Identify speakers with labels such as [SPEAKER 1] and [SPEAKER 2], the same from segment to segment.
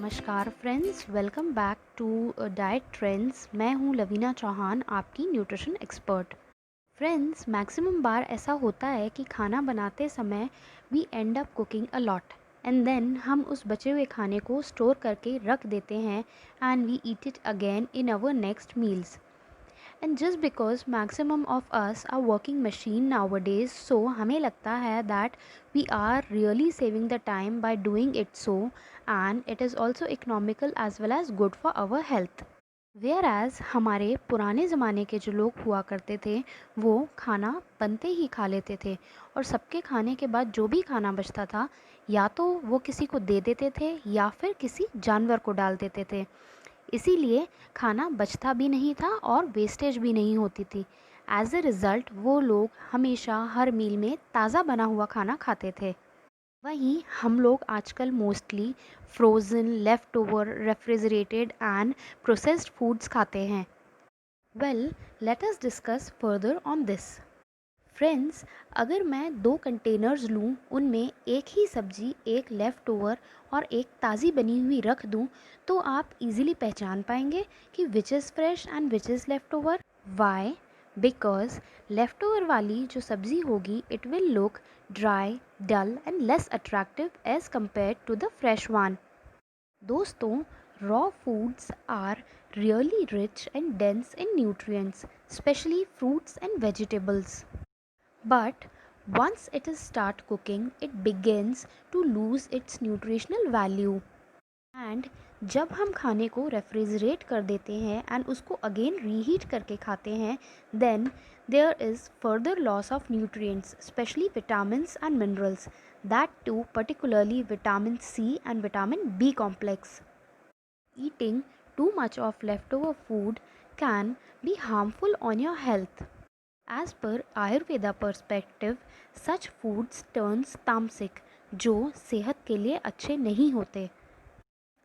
[SPEAKER 1] नमस्कार friends, welcome back to diet trends. मैं हूं लवीना चौहान, आपकी न्यूट्रिशन एक्सपर्ट। फ्रेंड्स, मैक्सिमम बार ऐसा होता है कि खाना बनाते समय we end up cooking a lot and then हम उस बचे हुए खाने को स्टोर करके रख देते हैं and we eat it again in our next meals. And just because maximum of us are working machine nowadays, so हमें लगता है that we are really saving the time by doing it so, and it is also economical as well as good for our health. Where as हमारे पुराने ज़माने के जो लोग हुआ करते थे वो खाना बनते ही खा लेते थे, और सबके खाने के बाद जो भी खाना बचता था या तो वो किसी को दे देते थे या फिर किसी जानवर को डाल देते थे। इसीलिए खाना बचता भी नहीं था और वेस्टेज भी नहीं होती थी। एज अ रिज़ल्ट वो लोग हमेशा हर मील में ताज़ा बना हुआ खाना खाते थे। वहीं हम लोग आजकल mostly frozen, left over, refrigerated and processed foods खाते हैं। Well, let us discuss further on this. Friends, अगर मैं दो कंटेनर्स लूँ, उनमें एक ही सब्ज़ी, एक लेफ़्ट ओवर और एक ताज़ी बनी हुई रख दूँ, तो आप इजीली पहचान पाएंगे कि which is fresh and which is left over. Why? Because left over वाली जो सब्ज़ी होगी it will look dry, dull and less attractive as compare to the fresh one. दोस्तों, raw foods are really rich and dense in nutrients, especially fruits and vegetables. But once it is start cooking, it begins to lose its nutritional value. And जब हम खाने को refrigerate कर देते हैं and उसको again reheat करके खाते हैं, then there is further loss of nutrients, specially vitamins and minerals, that too particularly vitamin C and vitamin B complex. Eating too much of leftover food can be harmful on your health. As per Ayurveda perspective, such foods turns tamasic, जो सेहत के लिए अच्छे नहीं होते।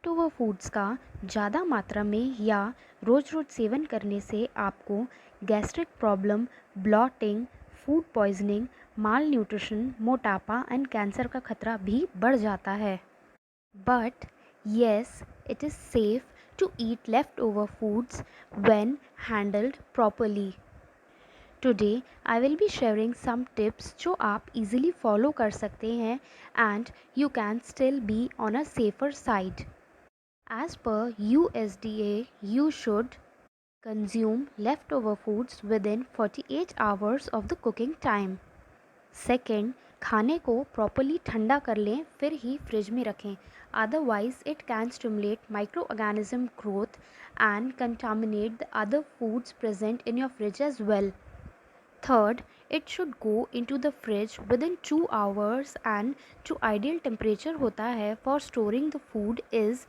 [SPEAKER 1] Leftover foods का ज़्यादा मात्रा में या रोज़ रोज़ सेवन करने से आपको gastric problem, bloating, food poisoning, malnutrition, मोटापा एंड कैंसर का खतरा भी बढ़ जाता है। But yes, it is safe to eat left over foods when handled properly. Today I will be sharing some tips जो आप इजीली फॉलो कर सकते हैं and you can still be on a safer side. As per USDA, you should consume leftover foods within 48 hours of the cooking time. Second, खाने को properly ठंडा कर लें फिर ही फ्रिज में रखें, otherwise it can stimulate micro organism growth and contaminate the other foods present in your fridge as well. Third, it should go into the fridge within 2 hours and जो ideal temperature होता है for storing the food is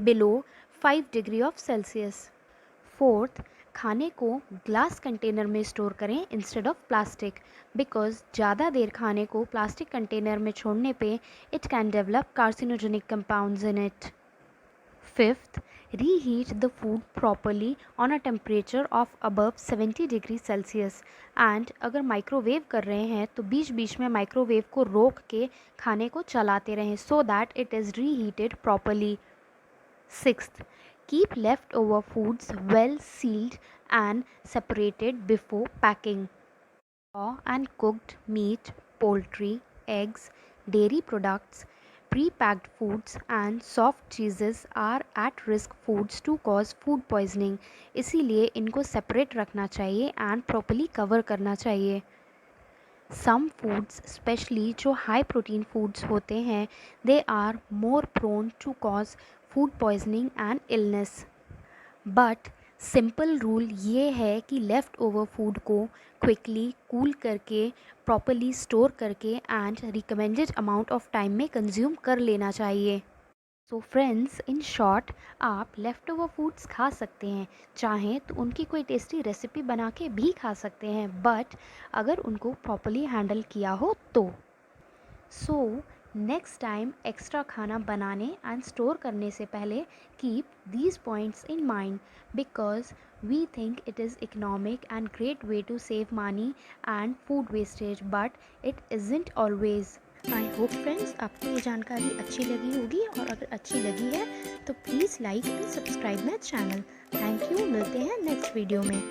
[SPEAKER 1] below 5 degree of Celsius. Fourth, खाने को glass container में store करें instead of plastic, because ज़्यादा देर खाने को प्लास्टिक कंटेनर में छोड़ने पे it can develop carcinogenic compounds in it. Fifth, reheat the food properly on a temperature of above 70 degree Celsius. And अगर माइक्रोवेव कर रहे हैं तो बीच बीच में माइक्रोवेव को रोक के खाने को चलाते रहें so that it is reheated properly. Sixth, keep leftover foods well sealed and separated before packing. Raw and cooked meat, poultry, eggs, dairy products, pre-packed foods and soft cheeses are at risk foods to cause food poisoning. इसीलिए इनको separate रखना चाहिए and properly cover करना चाहिए. Some foods, especially जो high protein foods होते हैं, they are more prone to cause food poisoning and illness. But simple rule ये है कि लेफ़्ट ओवर फूड को क्विकली कूल करके प्रॉपरली स्टोर करके and recommended amount of time में कंज्यूम कर लेना चाहिए. सो फ्रेंड्स, इन शॉर्ट, आप लेफ़्ट ओवर फूड्स खा सकते हैं, चाहें तो उनकी कोई टेस्टी रेसिपी बना के भी खा सकते हैं, बट अगर उनको प्रॉपरली हैंडल किया हो तो. सो नेक्स्ट टाइम एक्स्ट्रा खाना बनाने एंड स्टोर करने से पहले keep these points in mind, because we think it is economic and great way to save money and food wastage, but it isn't always.
[SPEAKER 2] I hope friends आपको ये जानकारी अच्छी लगी होगी, और अगर अच्छी लगी है तो please like and subscribe my channel. Thank you, मिलते हैं नेक्स्ट वीडियो में।